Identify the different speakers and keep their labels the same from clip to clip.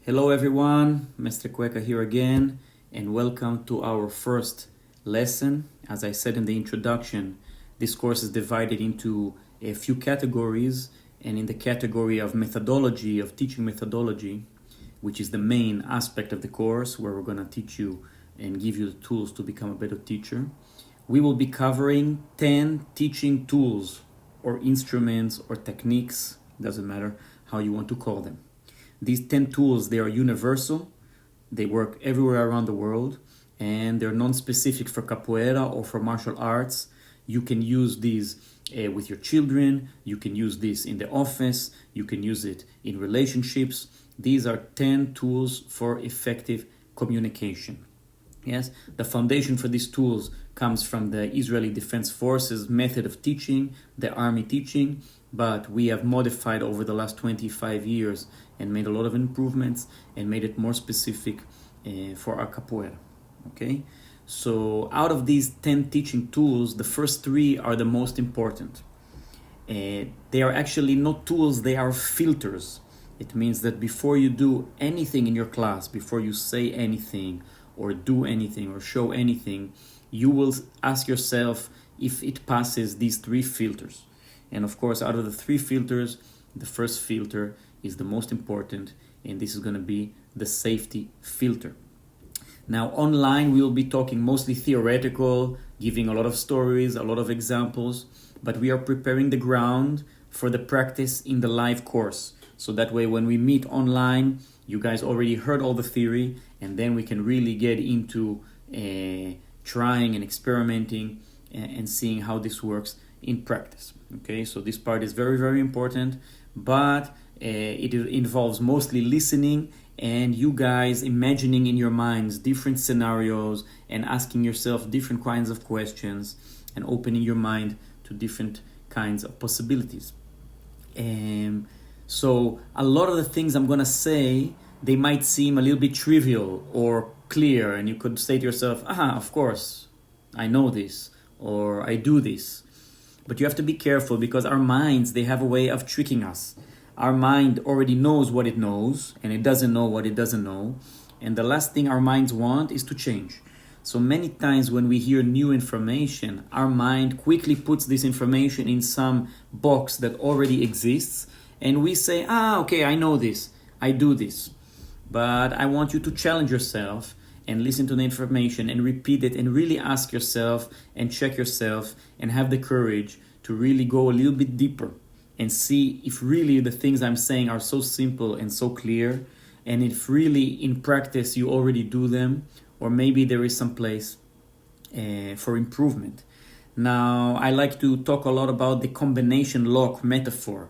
Speaker 1: Hello everyone, Mr. Cueca here again, and welcome to our first lesson. As I said in the introduction, this course is divided into a few categories, and in the category of methodology, of teaching methodology, which is the main aspect of the course, where we're going to teach you and give you the tools to become a better teacher, we will be covering 10 teaching tools or instruments or techniques, doesn't matter how you want to call them. These 10 tools, they are universal, they work everywhere around the world, and they're non-specific for capoeira or for martial arts. You can use these with your children, you can use this in the office, you can use it in relationships. These are 10 tools for effective communication. Yes, the foundation for these tools comes from the Israeli Defense Forces method of teaching, the army teaching, but we have modified over the last 25 years and made a lot of improvements and made it more specific for our capoeira. Okay, so out of these 10 teaching tools, the first 3 are the most important. They are actually not tools, they are filters. It means that before you do anything in your class, before you say anything or do anything or show anything, you will ask yourself if it passes these 3 filters. And of course, out of the 3 filters, the first filter is the most important, and this is going to be the safety filter. Now, online, we will be talking mostly theoretical, giving a lot of stories, a lot of examples, but we are preparing the ground for the practice in the live course. So that way, when we meet online, you guys already heard all the theory, and then we can really get into trying and experimenting and seeing how this works in practice. Okay, so this part is very, very important, but it involves mostly listening and you guys imagining in your minds different scenarios and asking yourself different kinds of questions and opening your mind to different kinds of possibilities. So a lot of the things I'm going to say, they might seem a little bit trivial or clear, and you could say to yourself, of course, I know this, or I do this. But you have to be careful because our minds, they have a way of tricking us. Our mind already knows what it knows, and it doesn't know what it doesn't know. And the last thing our minds want is to change. So many times when we hear new information, our mind quickly puts this information in some box that already exists, and we say, okay, I know this, I do this. But I want you to challenge yourself and listen to the information and repeat it and really ask yourself and check yourself and have the courage to really go a little bit deeper and see if really the things I'm saying are so simple and so clear, and if really in practice you already do them, or maybe there is some place for improvement. Now, I like to talk a lot about the combination lock metaphor.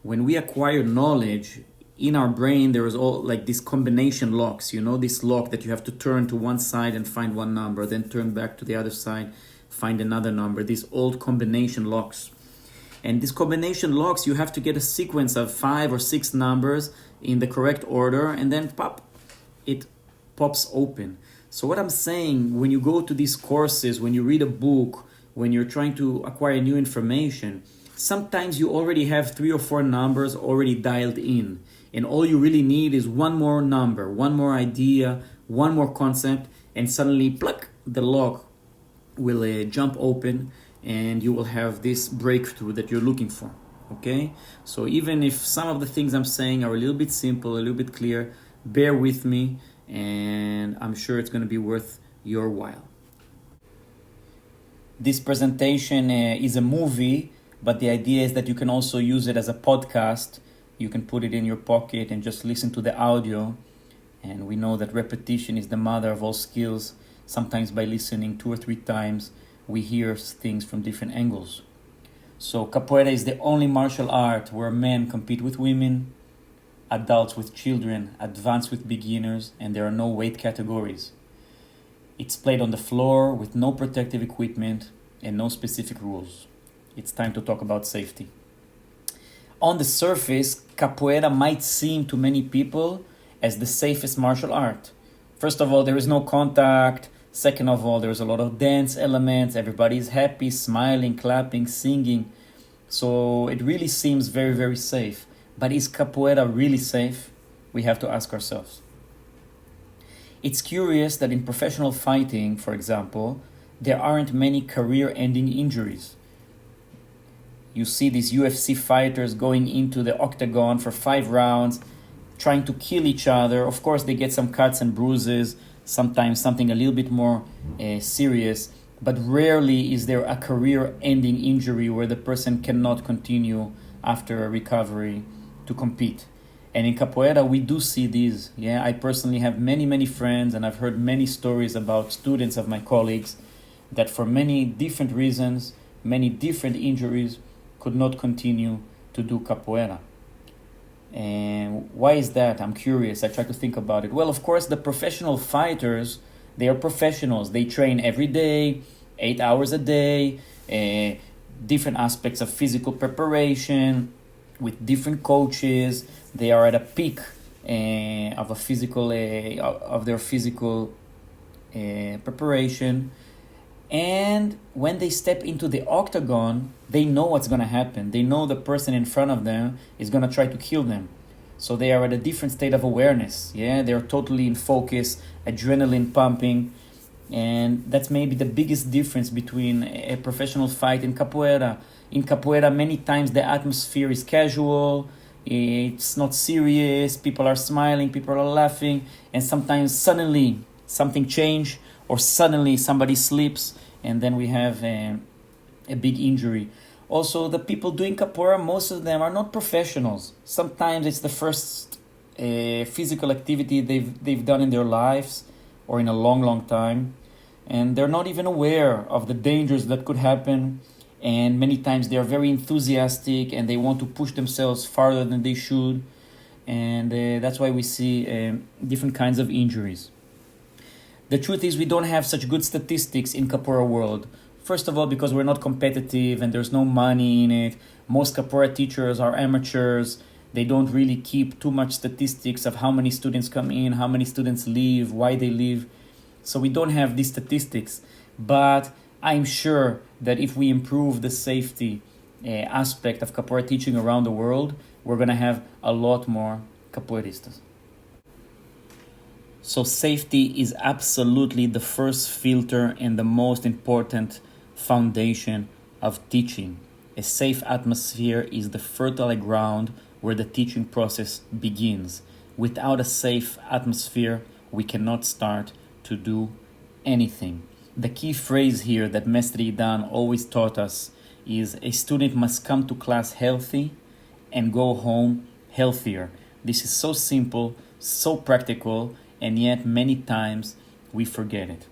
Speaker 1: When we acquire knowledge, in our brain, there is all like these combination locks, this lock that you have to turn to one side and find one number, then turn back to the other side, find another number, these old combination locks. And these combination locks, you have to get a sequence of 5 or 6 numbers in the correct order, and then pop, it pops open. So what I'm saying, when you go to these courses, when you read a book, when you're trying to acquire new information, sometimes you already have 3 or 4 numbers already dialed in. And all you really need is one more number, one more idea, one more concept, and suddenly, pluck, the lock will jump open and you will have this breakthrough that you're looking for, okay? So even if some of the things I'm saying are a little bit simple, a little bit clear, bear with me, and I'm sure it's going to be worth your while. This presentation is a movie, but the idea is that you can also use it as a podcast. You can put it in your pocket and just listen to the audio. And we know that repetition is the mother of all skills. Sometimes by listening 2 or 3 times, we hear things from different angles. So capoeira is the only martial art where men compete with women, adults with children, advanced with beginners, and there are no weight categories. It's played on the floor with no protective equipment and no specific rules. It's time to talk about safety. On the surface, capoeira might seem to many people as the safest martial art. First of all, there is no contact. Second of all, there's a lot of dance elements. Everybody is happy, smiling, clapping, singing. So it really seems very, very safe. But is capoeira really safe? we have to ask ourselves. It's curious that in professional fighting, for example, there aren't many career-ending injuries. You see these UFC fighters going into the octagon for 5 rounds, trying to kill each other. Of course, they get some cuts and bruises, sometimes something a little bit more serious, but rarely is there a career-ending injury where the person cannot continue after a recovery to compete. And in capoeira, we do see these. Yeah, I personally have many friends, and I've heard many stories about students of my colleagues that for many different reasons, many different injuries, could not continue to do capoeira. And why is that? I'm curious. I try to think about it. Well, of course, the professional fighters, they are professionals. They train every day, 8 hours a day, different aspects of physical preparation with different coaches. They are at a peak of their physical preparation. And when they step into the octagon, they know what's going to happen. They know the person in front of them is going to try to kill them. So they are at a different state of awareness. Yeah, they're totally in focus, adrenaline pumping. And that's maybe the biggest difference between a professional fight and capoeira. In capoeira, many times the atmosphere is casual. It's not serious. People are smiling, people are laughing. And sometimes suddenly something changes, or suddenly somebody slips, and then we have a big injury. Also, the people doing capoeira, most of them are not professionals. Sometimes it's the first physical activity they've done in their lives or in a long time. And they're not even aware of the dangers that could happen. And many times they are very enthusiastic and they want to push themselves farther than they should. And that's why we see different kinds of injuries. The truth is we don't have such good statistics in capoeira world. First of all, because we're not competitive and there's no money in it. Most capoeira teachers are amateurs. They don't really keep too much statistics of how many students come in, how many students leave, why they leave. So we don't have these statistics. But I'm sure that if we improve the safety aspect of capoeira teaching around the world, we're going to have a lot more capoeiristas. So safety is absolutely the first filter and the most important foundation of teaching. A safe atmosphere is the fertile ground where the teaching process begins. Without a safe atmosphere, we cannot start to do anything. The key phrase here that Mestre Idan always taught us is a student must come to class healthy and go home healthier. This is so simple, so practical, and yet many times we forget it.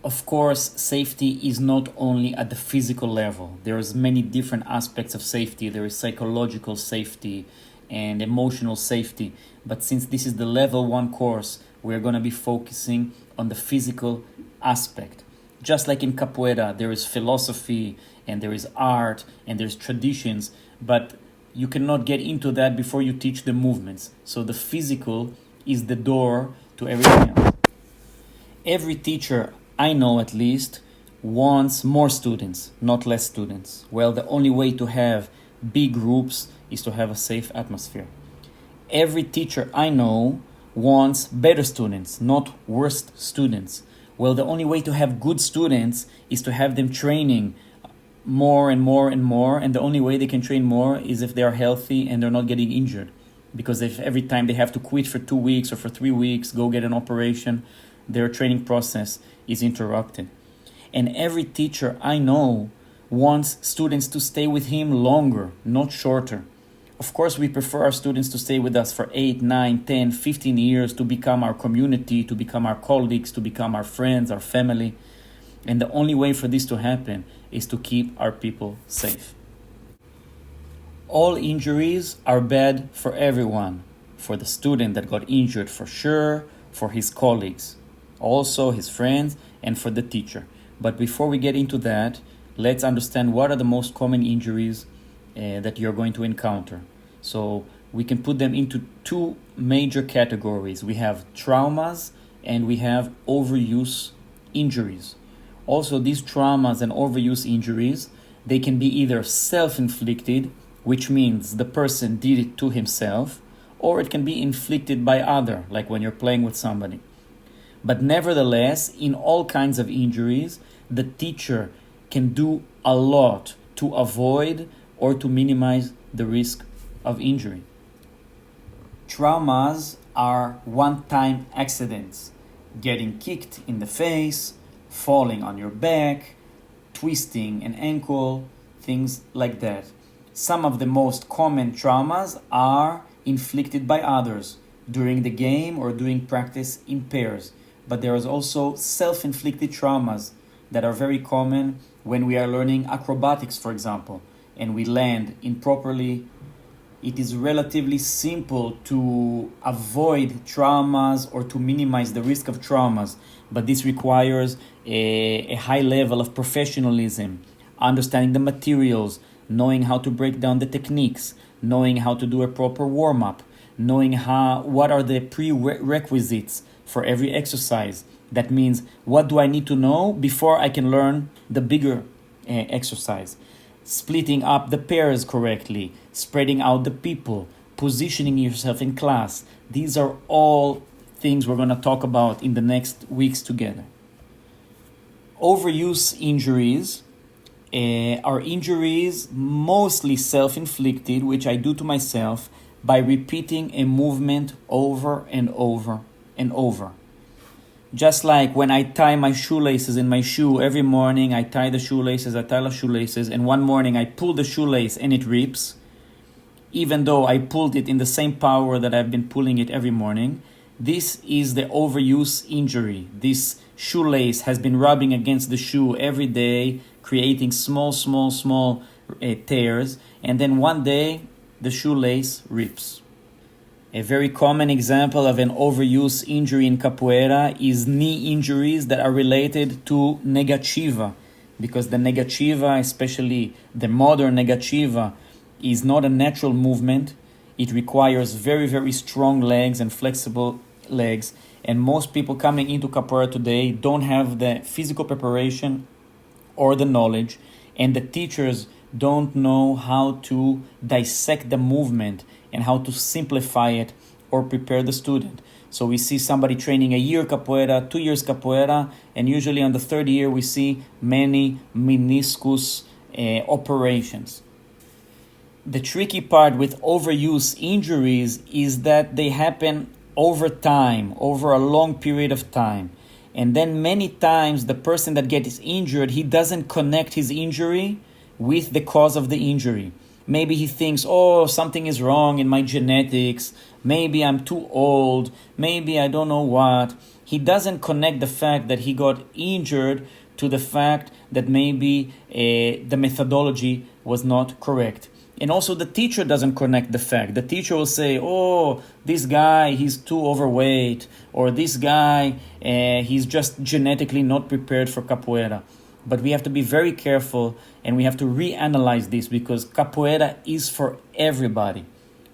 Speaker 1: Of course, safety is not only at the physical level. There's many different aspects of safety. There is psychological safety and emotional safety. But since this is the level 1 course, we're going to be focusing on the physical aspect. Just like in capoeira, there is philosophy and there is art and there's traditions, but you cannot get into that before you teach the movements. So the physical is the door to everything else. Every teacher, I know at least, wants more students, not less students. Well, the only way to have big groups is to have a safe atmosphere. Every teacher I know wants better students, not worse students. Well, the only way to have good students is to have them training more and more, and the only way they can train more is if they are healthy and they're not getting injured. Because if every time they have to quit for 2 weeks or for 3 weeks, go get an operation, their training process is interrupted. And every teacher I know wants students to stay with him longer, not shorter. Of course, we prefer our students to stay with us for 8, 9, 10, 15 years to become our community, to become our colleagues, to become our friends, our family. And the only way for this to happen is to keep our people safe. All injuries are bad for everyone. For the student that got injured for sure, for his colleagues, also his friends, and for the teacher. But before we get into that, let's understand what are the most common injuries that you're going to encounter. So we can put them into 2 major categories. We have traumas and we have overuse injuries. Also, these traumas and overuse injuries, they can be either self-inflicted, which means the person did it to himself, or it can be inflicted by other, like when you're playing with somebody. But nevertheless, in all kinds of injuries, the teacher can do a lot to avoid or to minimize the risk of injury. Traumas are one-time accidents. Getting kicked in the face, falling on your back, twisting an ankle, things like that. Some of the most common traumas are inflicted by others during the game or during practice in pairs. But there is also self-inflicted traumas that are very common when we are learning acrobatics, for example, and we land improperly. It is relatively simple to avoid traumas or to minimize the risk of traumas, but this requires a high level of professionalism, understanding the materials, knowing how to break down the techniques, knowing how to do a proper warm-up, knowing what are the prerequisites for every exercise. That means, what do I need to know before I can learn the bigger exercise? Splitting up the pairs correctly, spreading out the people, positioning yourself in class. These are all things we're going to talk about in the next weeks together. Overuse injuries are injuries mostly self-inflicted, which I do to myself by repeating a movement over and over and over. Just like when I tie my shoelaces in my shoe every morning, I tie the shoelaces, and one morning I pull the shoelace and it rips, even though I pulled it in the same power that I've been pulling it every morning. This is the overuse injury. This shoelace has been rubbing against the shoe every day, creating small tears, and then one day the shoelace rips. A very common example of an overuse injury in capoeira is knee injuries that are related to negativa, because the negativa, especially the modern negativa, is not a natural movement. It requires very, very strong legs and flexible legs, and most people coming into capoeira today don't have the physical preparation or the knowledge, and the teachers don't know how to dissect the movement and how to simplify it or prepare the student. So we see somebody training a year capoeira, 2 years capoeira, and usually on the third year we see many meniscus operations. The tricky part with overuse injuries is that they happen over time, over a long period of time. And then many times the person that gets injured, he doesn't connect his injury with the cause of the injury. Maybe he thinks, something is wrong in my genetics. Maybe I'm too old. Maybe I don't know what. He doesn't connect the fact that he got injured to the fact that maybe the methodology was not correct. And also the teacher doesn't connect the fact. The teacher will say, this guy, he's too overweight. Or this guy, he's just genetically not prepared for capoeira. But we have to be very careful and we have to reanalyze this, because capoeira is for everybody.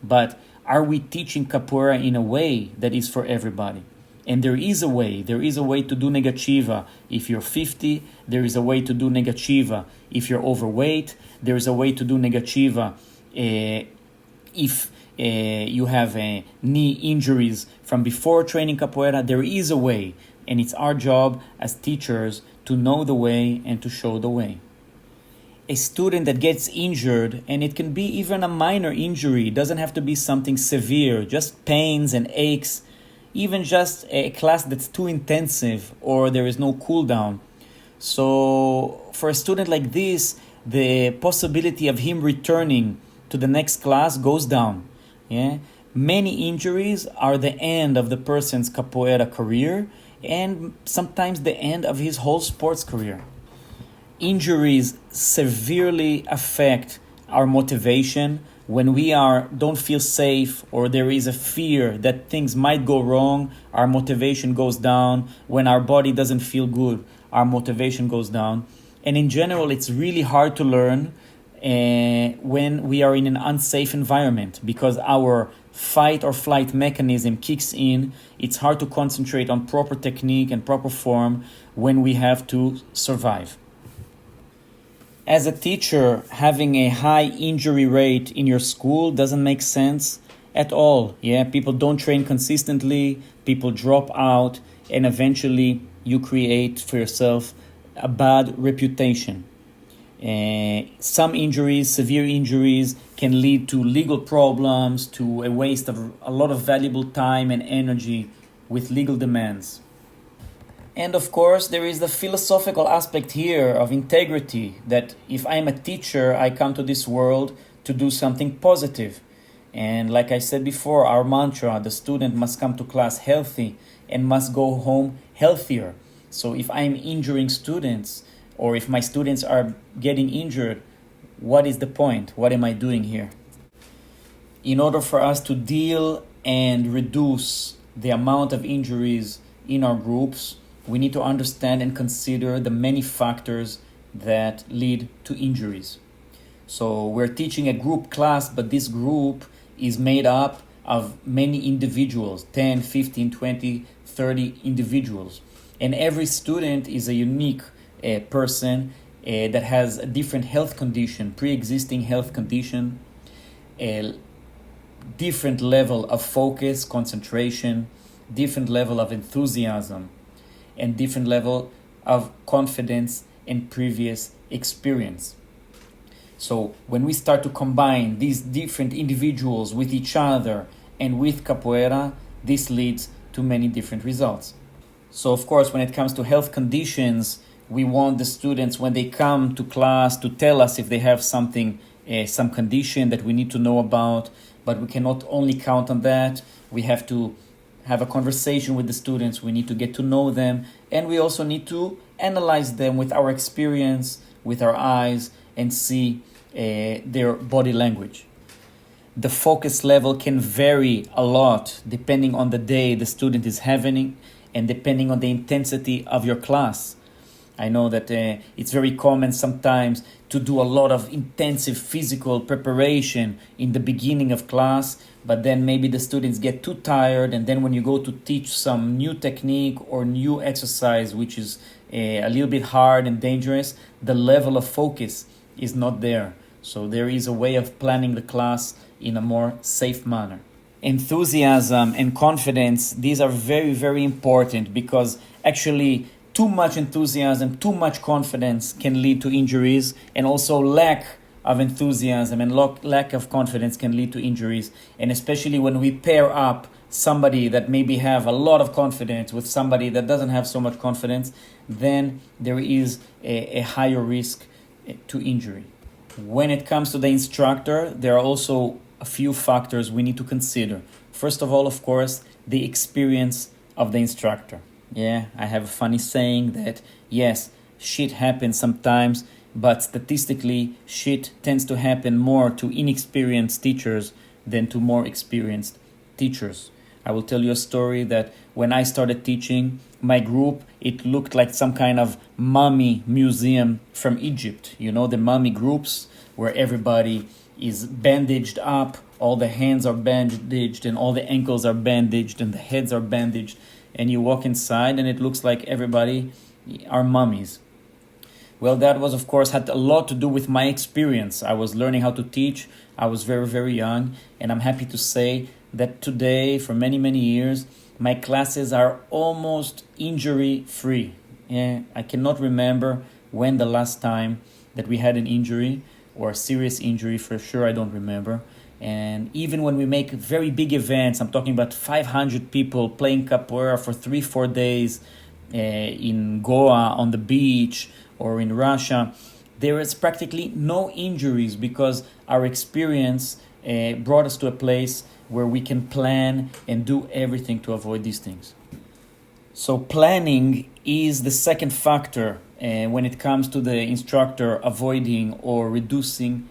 Speaker 1: But are we teaching capoeira in a way that is for everybody? And there is a way to do negativa if you're 50. There is a way to do negativa if you're overweight. There is a way to do negativa if you have knee injuries from before training capoeira. There is a way, and it's our job as teachers to know the way and to show the way. A student that gets injured, and it can be even a minor injury, it doesn't have to be something severe, just pains and aches, even just a class that's too intensive or there is no cool down. So for a student like this, the possibility of him returning to the next class goes down. Many injuries are the end of the person's capoeira career and sometimes the end of his whole sports career. Injuries severely affect our motivation. When we don't feel safe or there is a fear that things might go wrong, our motivation goes down. When our body doesn't feel good, our motivation goes down. And in general, it's really hard to learn when we are in an unsafe environment, because our fight or flight mechanism kicks in. It's hard to concentrate on proper technique and proper form when we have to survive. As a teacher, having a high injury rate in your school doesn't make sense. at all. Yeah, people don't train consistently, people drop out, and eventually you create for yourself a bad reputation. Some injuries, severe injuries, can lead to legal problems, to a waste of a lot of valuable time and energy with legal demands. And of course, there is the philosophical aspect here of integrity, that if I'm a teacher, I come to this world to do something positive. And like I said before, our mantra, the student must come to class healthy and must go home healthier. So if I'm injuring students, or if my students are getting injured, what is the point? What am I doing here? In order for us to deal and reduce the amount of injuries in our groups, we need to understand and consider the many factors that lead to injuries. So we're teaching a group class, but this group is made up of many individuals, 10, 15, 20, 30 individuals. And every student is a unique person that has a different health condition, pre-existing health condition, a different level of focus, concentration, different level of enthusiasm, and different level of confidence and previous experience. So when we start to combine these different individuals with each other and with capoeira, this leads to many different results. So of course, when it comes to health conditions, we want the students, when they come to class, to tell us if they have something, some condition that we need to know about. But we cannot only count on that. We have to have a conversation with the students. We need to get to know them. And we also need to analyze them with our experience, with our eyes, and see their body language. The focus level can vary a lot depending on the day the student is having and depending on the intensity of your class. I know that it's very common sometimes to do a lot of intensive physical preparation in the beginning of class, but then maybe the students get too tired, and then when you go to teach some new technique or new exercise, which is a little bit hard and dangerous, the level of focus is not there. So there is a way of planning the class in a more safe manner. Enthusiasm and confidence, these are very, very important, because actually too much enthusiasm, too much confidence can lead to injuries, and also lack of enthusiasm and lack of confidence can lead to injuries. And especially when we pair up somebody that maybe have a lot of confidence with somebody that doesn't have so much confidence, then there is a higher risk to injury. When it comes to the instructor, there are also a few factors we need to consider. First of all, of course, the experience of the instructor. Yeah, I have a funny saying that, yes, shit happens sometimes, but statistically, shit tends to happen more to inexperienced teachers than to more experienced teachers. I will tell you a story that when I started teaching my group, it looked like some kind of mummy museum from Egypt. You know, the mummy groups where everybody is bandaged up, all the hands are bandaged and all the ankles are bandaged and the heads are bandaged. And you walk inside and it looks like everybody are mummies. Well, that was, of course, had a lot to do with my experience. I was learning how to teach. I was very, very young. And I'm happy to say that today, for many, many years, my classes are almost injury-free. Yeah, I cannot remember when the last time that we had an injury, or a serious injury. For sure, I don't remember. And even when we make very big events, I'm talking about 500 people playing capoeira for 3-4 days in Goa on the beach or in Russia, there is practically no injuries, because our experience brought us to a place where we can plan and do everything to avoid these things. So planning is the second factor when it comes to the instructor avoiding or reducing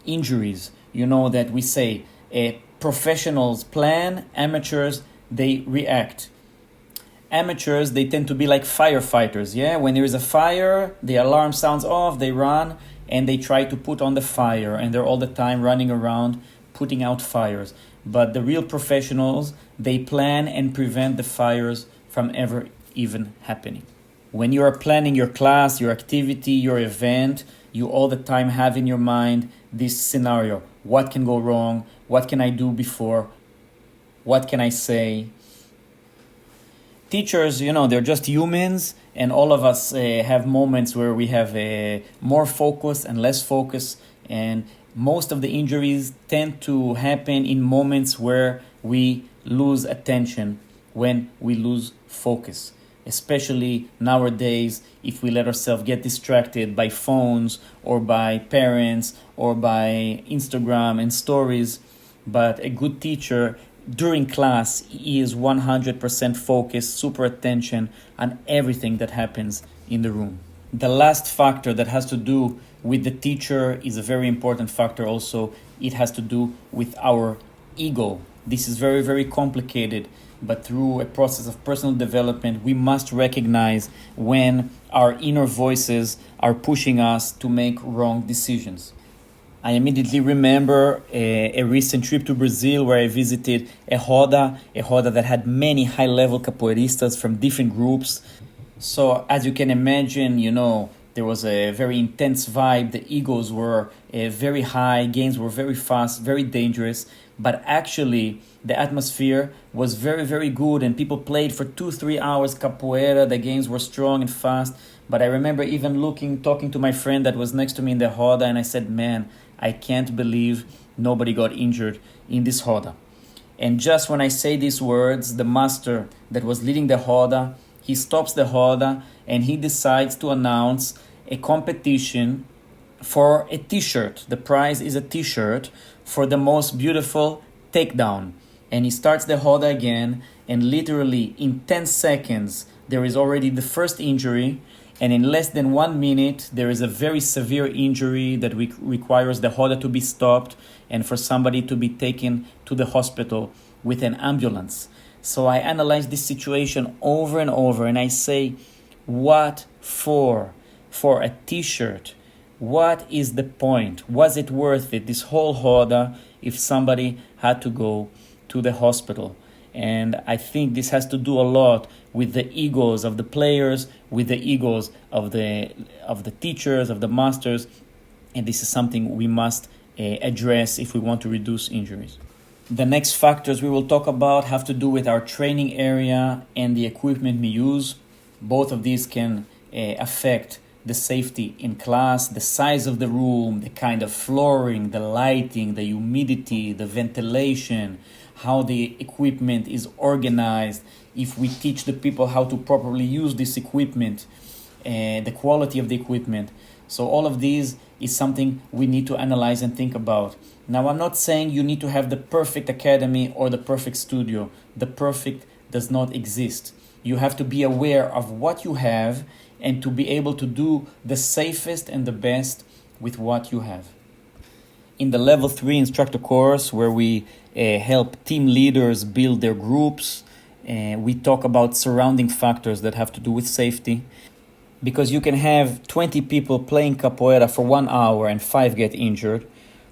Speaker 1: injuries. You know that we say professionals plan, amateurs, they react. Amateurs, they tend to be like firefighters, yeah? When there is a fire, the alarm sounds off, they run, and they try to put on the fire, and they're all the time running around putting out fires. But the real professionals, they plan and prevent the fires from ever even happening. When you are planning your class, your activity, your event, you all the time have in your mind this scenario. What can go wrong? What can I do before What can I say? Teachers, they're just humans, and all of us have moments where we have more focus and less focus, and most of the injuries tend to happen in moments where we lose attention, when we lose focus. Especially nowadays, if we let ourselves get distracted by phones or by parents or by Instagram and stories. But a good teacher during class, he is 100% focused, super attention on everything that happens in the room. The last factor that has to do with the teacher is a very important factor also. It has to do with our ego. This is very, very complicated, but through a process of personal development, we must recognize when our inner voices are pushing us to make wrong decisions. I immediately remember a recent trip to Brazil where I visited a roda that had many high-level capoeiristas from different groups. So as you can imagine, there was a very intense vibe. The egos were very high, games were very fast, very dangerous. But actually, the atmosphere was very, very good, and people played for 2-3 hours capoeira. The games were strong and fast. But I remember even talking to my friend that was next to me in the roda, and I said, man, I can't believe nobody got injured in this roda. And just when I say these words, the master that was leading the roda, he stops the roda and he decides to announce a competition for a t-shirt. The prize is a t-shirt for the most beautiful takedown. And he starts the roda again, and literally in 10 seconds, there is already the first injury. And in less than 1 minute, there is a very severe injury that requires the roda to be stopped and for somebody to be taken to the hospital with an ambulance. So I analyze this situation over and over, and I say, what for? For a t-shirt? What is the point? Was it worth it, this whole roda, if somebody had to go to the hospital? And I think this has to do a lot with the egos of the players, with the egos of the teachers, of the masters. And this is something we must address if we want to reduce injuries. The next factors we will talk about have to do with our training area and the equipment we use. Both of these can affect the safety in class, the size of the room, the kind of flooring, the lighting, the humidity, the ventilation, how the equipment is organized, if we teach the people how to properly use this equipment, the quality of the equipment. So all of these is something we need to analyze and think about. Now, I'm not saying you need to have the perfect academy or the perfect studio. The perfect does not exist. You have to be aware of what you have and to be able to do the safest and the best with what you have. In the level 3 instructor course, where we help team leaders build their groups, we talk about surrounding factors that have to do with safety. Because you can have 20 people playing capoeira for 1 hour and 5 get injured,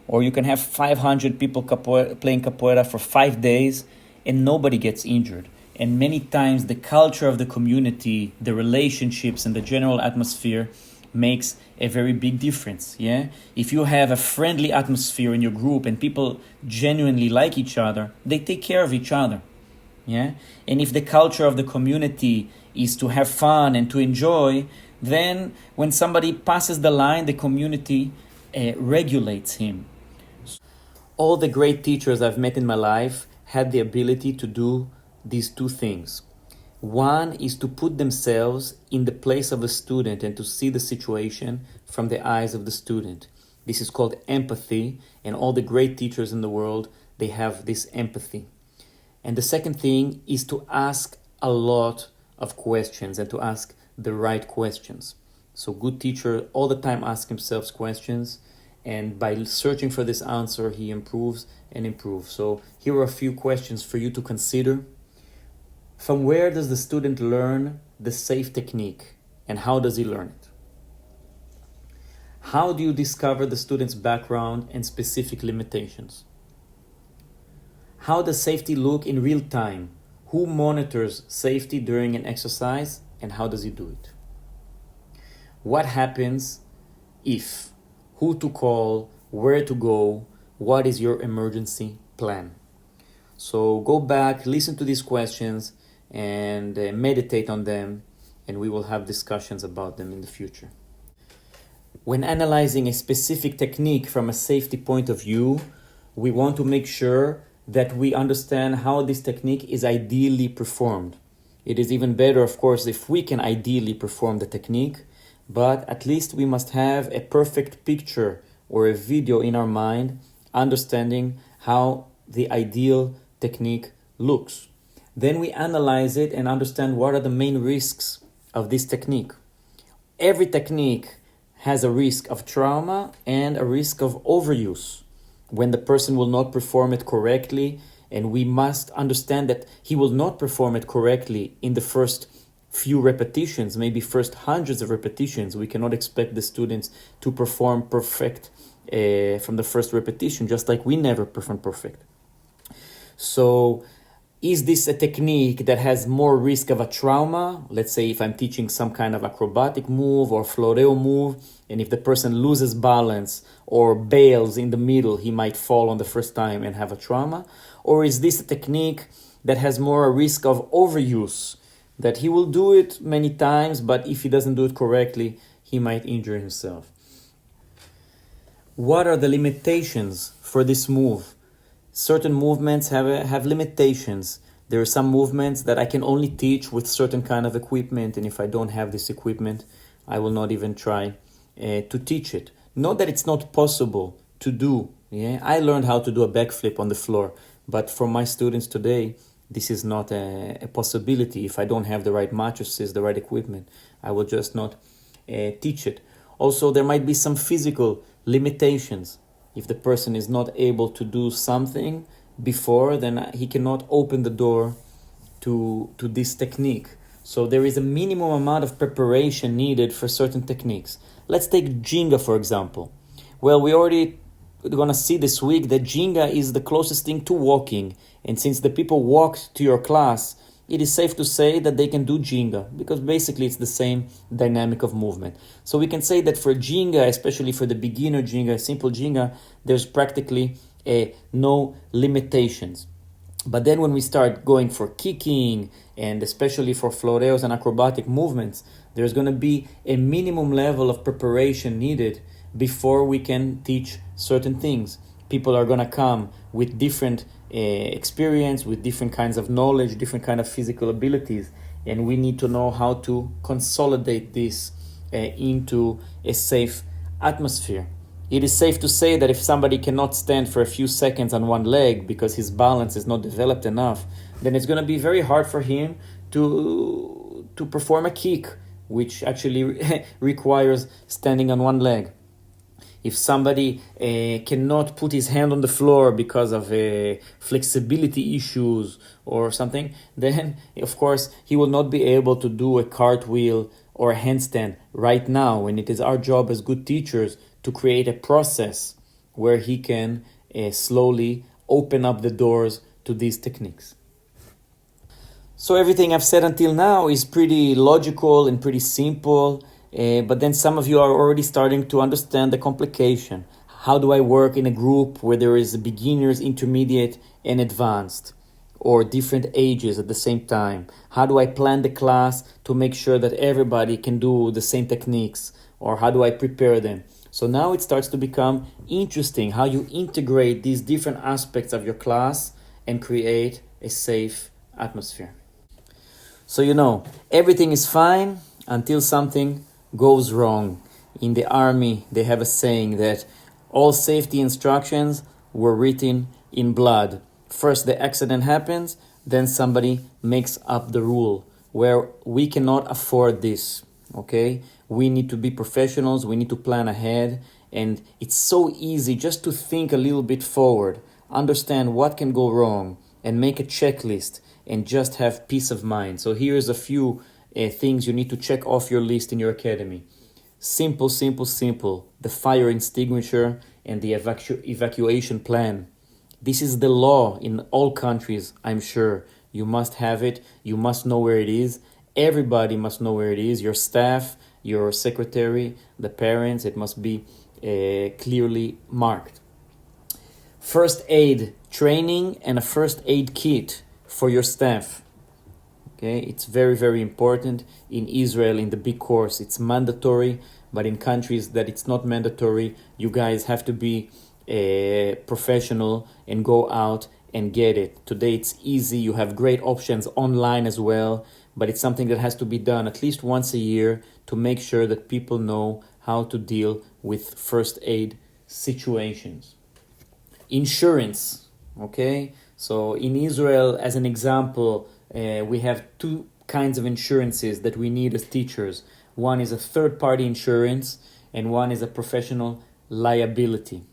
Speaker 1: or you can have 500 people playing capoeira for 5 days and nobody gets injured. And many times the culture of the community, the relationships and the general atmosphere makes a very big difference. Yeah, if you have a friendly atmosphere in your group and people genuinely like each other, they take care of each other. Yeah, and if the culture of the community is to have fun and to enjoy, then when somebody passes the line, the community regulates him. All the great teachers I've met in my life had the ability to do these two things. One is to put themselves in the place of a student and to see the situation from the eyes of the student. This is called empathy, and all the great teachers in the world, they have this empathy. And the second thing is to ask a lot of questions and to ask the right questions. So good teacher all the time asks himself questions, and by searching for this answer, he improves and improves. So here are a few questions for you to consider. From where does the student learn the safe technique, and how does he learn it? How do you discover the student's background and specific limitations? How does safety look in real time? Who monitors safety during an exercise, and how does he do it? What happens if? Who to call? Where to go? What is your emergency plan? So go back, listen to these questions, and meditate on them, and we will have discussions about them in the future. When analyzing a specific technique from a safety point of view, we want to make sure that we understand how this technique is ideally performed. It is even better, of course, if we can ideally perform the technique, but at least we must have a perfect picture or a video in our mind, understanding how the ideal technique looks. Then we analyze it and understand what are the main risks of this technique. Every technique has a risk of trauma and a risk of overuse when the person will not perform it correctly, and we must understand that he will not perform it correctly in the first few repetitions, maybe first hundreds of repetitions. We cannot expect the students to perform perfect from the first repetition, just like we never perform perfect. So is this a technique that has more risk of a trauma? Let's say if I'm teaching some kind of acrobatic move or floreo move, and if the person loses balance or bails in the middle, he might fall on the first time and have a trauma. Or is this a technique that has more a risk of overuse, that he will do it many times, but if he doesn't do it correctly, he might injure himself? What are the limitations for this move? Certain movements have limitations. There are some movements that I can only teach with certain kind of equipment, and if I don't have this equipment, I will not even try to teach it. Not that it's not possible to do. I learned how to do a backflip on the floor, but for my students today, this is not a possibility. If I don't have the right mattresses, the right equipment, I will just not teach it. Also, there might be some physical limitations. If the person is not able to do something before, then he cannot open the door to this technique. So there is a minimum amount of preparation needed for certain techniques. Let's take Jenga, for example. Well, we're going to see this week that Jenga is the closest thing to walking. And since the people walked to your class, it is safe to say that they can do Jenga, because basically it's the same dynamic of movement. So we can say that for Jenga, especially for the beginner Jenga, simple Jenga, there's practically no limitations. But then when we start going for kicking, and especially for floreos and acrobatic movements, there's going to be a minimum level of preparation needed before we can teach certain things. People are going to come with different experience, with different kinds of knowledge, different kind of physical abilities, and we need to know how to consolidate this into a safe atmosphere. It is safe to say that if somebody cannot stand for a few seconds on one leg because his balance is not developed enough, then it's going to be very hard for him to perform a kick, which actually requires standing on one leg. If somebody cannot put his hand on the floor because of flexibility issues or something, then of course he will not be able to do a cartwheel or a handstand right now. And it is our job as good teachers to create a process where he can slowly open up the doors to these techniques. So everything I've said until now is pretty logical and pretty simple. But then some of you are already starting to understand the complication. How do I work in a group where there is beginners, intermediate, and advanced, or different ages at the same time? How do I plan the class to make sure that everybody can do the same techniques, or how do I prepare them? So now it starts to become interesting how you integrate these different aspects of your class and create a safe atmosphere. So everything is fine until something goes wrong. In the army, they have a saying that all safety instructions were written in blood. First the accident happens, then somebody makes up the rule, where we cannot afford this. Okay? We need to be professionals, we need to plan ahead, and it's so easy just to think a little bit forward, understand what can go wrong, and make a checklist, and just have peace of mind. So here's a few things you need to check off your list in your academy. Simple. The fire extinguisher and the evacuation plan. This is the law in all countries, I'm sure. You must have it. You must know where it is. Everybody must know where it is. Your staff, your secretary, the parents, it must be clearly marked. First aid training and a first aid kit for your staff. Okay, it's very, very important. In Israel, in the big course, it's mandatory, but in countries that it's not mandatory, you guys have to be professional and go out and get it. Today it's easy, you have great options online as well, but it's something that has to be done at least once a year to make sure that people know how to deal with first aid situations. Insurance, okay? So in Israel, as an example, we have two kinds of insurances that we need as teachers. One is a third-party insurance and one is a professional liability.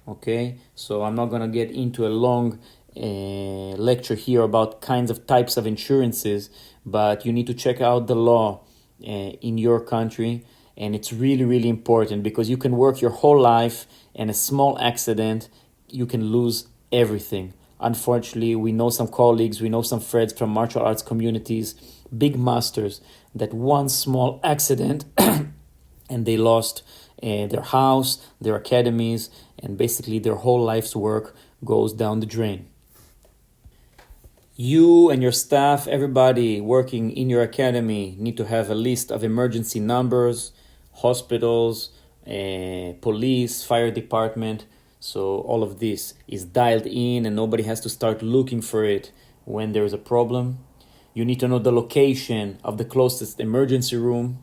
Speaker 1: Okay, so I'm not going to get into a long lecture here about kinds of types of insurances, but you need to check out the law in your country, and it's really, really important because you can work your whole life and a small accident, you can lose everything. Unfortunately, we know some colleagues, we know some friends from martial arts communities, big masters, that one small accident and they lost their house, their academies, and basically their whole life's work goes down the drain. You and your staff, everybody working in your academy, need to have a list of emergency numbers, hospitals, police, fire department. So all of this is dialed in and nobody has to start looking for it when there is a problem. You need to know the location of the closest emergency room.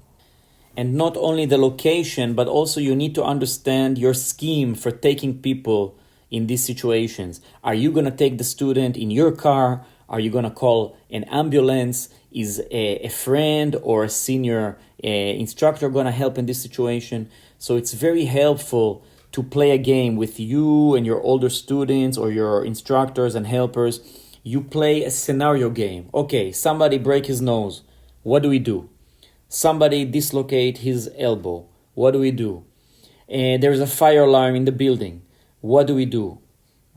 Speaker 1: And not only the location, but also you need to understand your scheme for taking people in these situations. Are you going to take the student in your car? Are you going to call an ambulance? Is a friend or a senior instructor going to help in this situation? So it's very helpful to play a game with you and your older students or your instructors and helpers. You play a scenario game. Okay, somebody break his nose. What do we do? Somebody dislocate his elbow. What do we do? There's a fire alarm in the building. What do we do?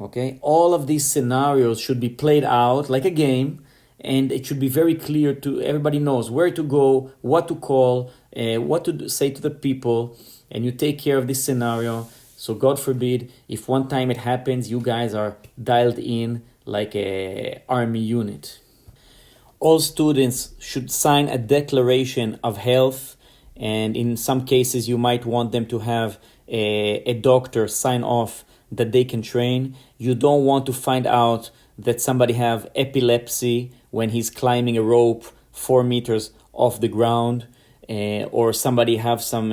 Speaker 1: Okay, all of these scenarios should be played out like a game, and it should be very clear to everybody knows where to go, what to call, what to say to the people, and you take care of this scenario. So God forbid, if one time it happens, you guys are dialed in like a army unit. All students should sign a declaration of health, and in some cases you might want them to have a doctor sign off that they can train. You don't want to find out that somebody have epilepsy when he's climbing a rope 4 meters off the ground, or somebody have some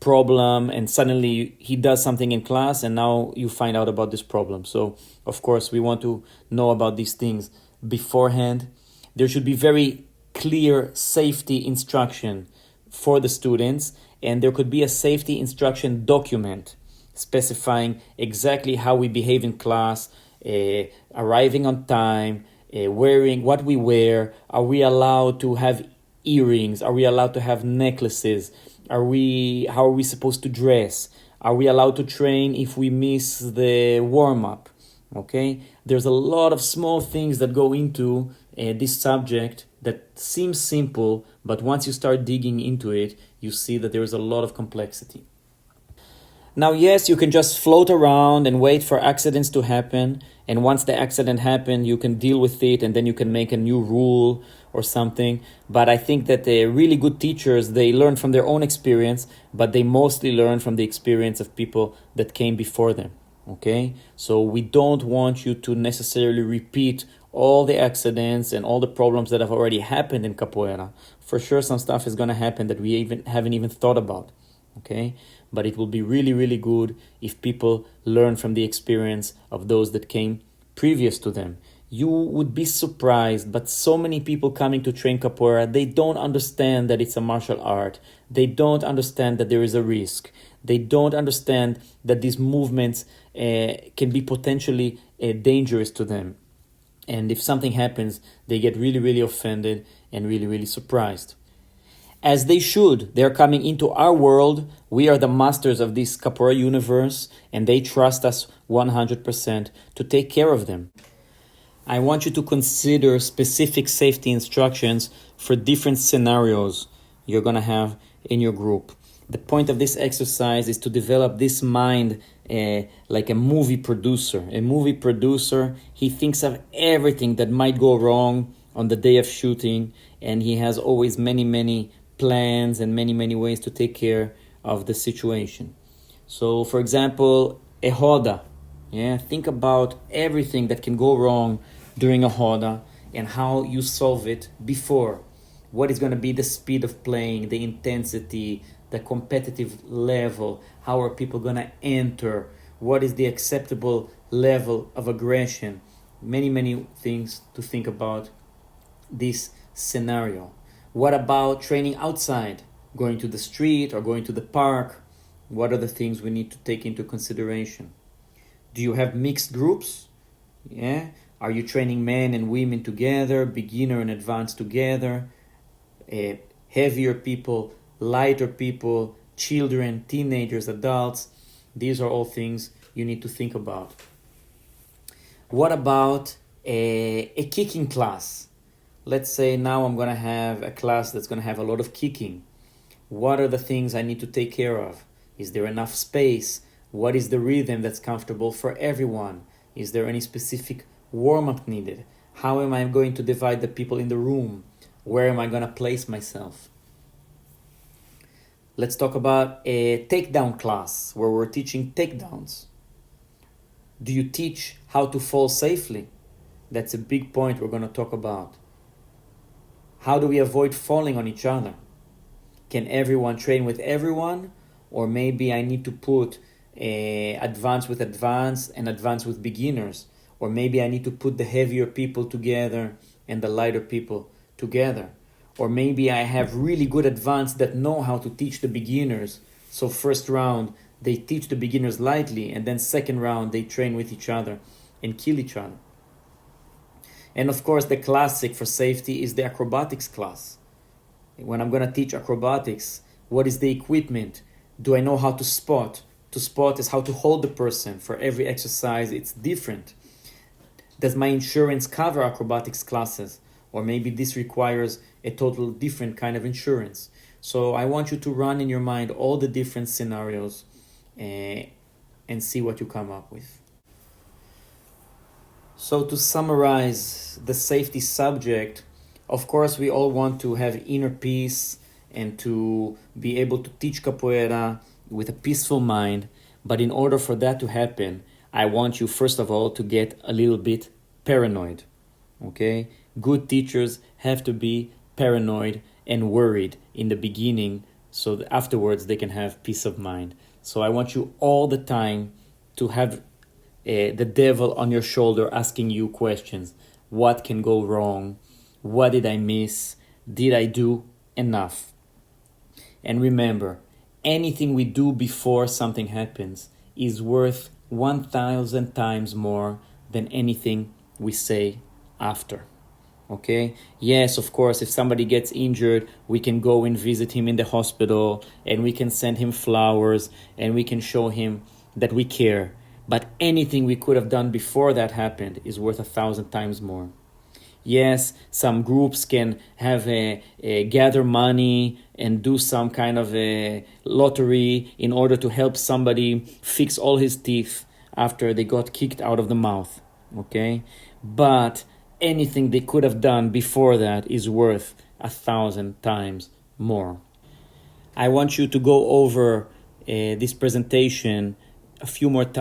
Speaker 1: problem and suddenly he does something in class and now you find out about this problem. So of course we want to know about these things beforehand. There should be very clear safety instruction for the students, and there could be a safety instruction document specifying exactly how we behave in class, arriving on time, wearing what we wear. Are we allowed to have earrings? Are we allowed to have necklaces? How are we supposed to dress? Are we allowed to train if we miss the warm-up? Okay, there's a lot of small things that go into this subject that seems simple, but once you start digging into it, you see that there is a lot of complexity. Now, yes, you can just float around and wait for accidents to happen, and once the accident happens, you can deal with it, and then you can make a new rule or something. But I think that the really good teachers, they learn from their own experience, but they mostly learn from the experience of people that came before them. Okay, so we don't want you to necessarily repeat all the accidents and all the problems that have already happened in capoeira. For sure, some stuff is going to happen that we haven't even thought about. Okay, but it will be really, really good if people learn from the experience of those that came previous to them. You would be surprised, but so many people coming to train capoeira, they don't understand that it's a martial art. They don't understand that there is a risk. They don't understand that these movements can be potentially dangerous to them. And if something happens, they get really, really offended and really, really surprised. As they should. They're coming into our world. We are the masters of this capoeira universe, and they trust us 100% to take care of them. I want you to consider specific safety instructions for different scenarios you're going to have in your group. The point of this exercise is to develop this mind like a movie producer. A movie producer, he thinks of everything that might go wrong on the day of shooting, and he has always many plans and many ways to take care of the situation. So, for example, a hoda. Yeah, think about everything that can go wrong during a hoda and how you solve it before. What is going to be the speed of playing, the intensity, the competitive level? How are people going to enter? What is the acceptable level of aggression? Many things to think about this scenario. What about training outside, going to the street or going to the park? What are the things we need to take into consideration? Do you have mixed groups? Yeah. Are you training men and women together, beginner and advanced together, heavier people, lighter people, children, teenagers, adults? These are all things you need to think about. What about a kicking class? Let's say now I'm going to have a class that's going to have a lot of kicking. What are the things I need to take care of? Is there enough space? What is the rhythm that's comfortable for everyone? Is there any specific warm-up needed? How am I going to divide the people in the room? Where am I going to place myself? Let's talk about a takedown class where we're teaching takedowns. Do you teach how to fall safely? That's a big point we're going to talk about. How do we avoid falling on each other? Can everyone train with everyone? Or maybe I need to put advanced with advanced and advanced with beginners. Or maybe I need to put the heavier people together and the lighter people together. Or maybe I have really good advanced that know how to teach the beginners. So first round, they teach the beginners lightly, and then second round, they train with each other and kill each other. And of course, the classic for safety is the acrobatics class. When I'm going to teach acrobatics, what is the equipment? Do I know how to spot? To spot is how to hold the person. For every exercise, it's different. Does my insurance cover acrobatics classes? Or maybe this requires a total different kind of insurance. So I want you to run in your mind all the different scenarios and see what you come up with. So to summarize the safety subject, of course we all want to have inner peace and to be able to teach capoeira with a peaceful mind. But in order for that to happen, I want you first of all to get a little bit paranoid. Okay? Good teachers have to be paranoid and worried in the beginning so that afterwards they can have peace of mind. So I want you all the time to have the devil on your shoulder asking you questions. What can go wrong? What did I miss? Did I do enough? And remember, anything we do before something happens is worth 1,000 times more than anything we say after. Okay? Yes, of course, if somebody gets injured, we can go and visit him in the hospital and we can send him flowers and we can show him that we care. But anything we could have done before that happened is worth 1,000 times more. Yes, some groups can have gather money and do some kind of a lottery in order to help somebody fix all his teeth after they got kicked out of the mouth. Okay? But anything they could have done before that is worth 1,000 times more. I want you to go over this presentation a few more times.